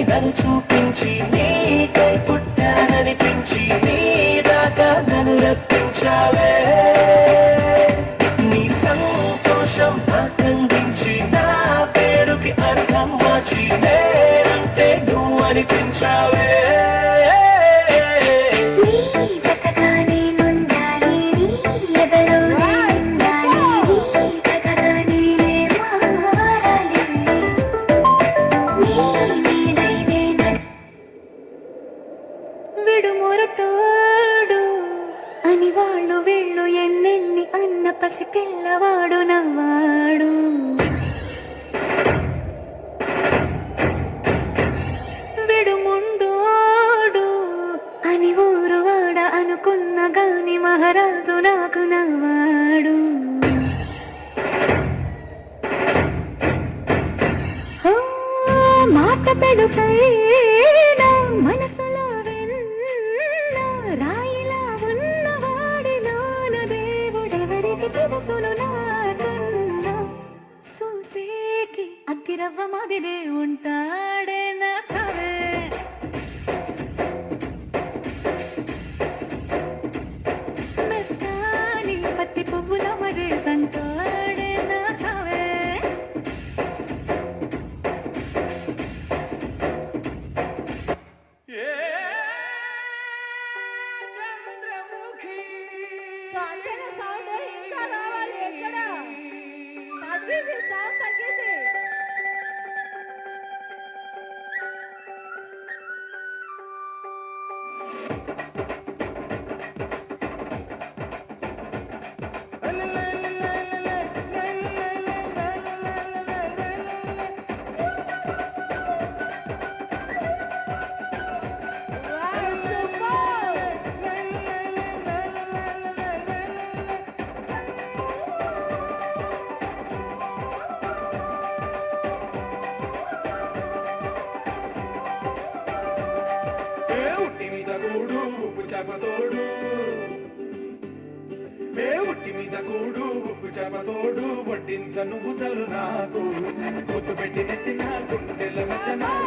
నన్ను చూపించి నీకై పుట్టాననిపించి నీ దాకా నన్ను రప్పించావే నీ సంతోషం ఆనందించి నా పేరుకి అర్థం మార్చి నేనంటే నువ్వు అనిపించావే విడుమొరటోడు అని వాళ్ళు వీళ్ళు ఎన్నెన్ని అన్న పసి పిల్లవాడు నవ్వాడు విడుముండోడు అని ఊరువాడ అనుకున్న గాని మహారాజు నాకు నవ్వాడు మాట పెడుకైనా మనసులో రాయిలా ఉన్నవాడిలోన దేవుడెవరికి తెలుసును నాకన్నా చూసేకి అగ్గిరవ్వ మాదిరే ఉంటాడే నా కవే మెత్తాని పత్తి పువ్వుల మరే సంటాడే నా కవే ఉట్టి మీద కూడు ఉప్పు చేపతోడు వడ్డించ నువ్వు తలు నాకు పొత్తు పెట్టి నెత్తిన గుండెల మధ్య నాకు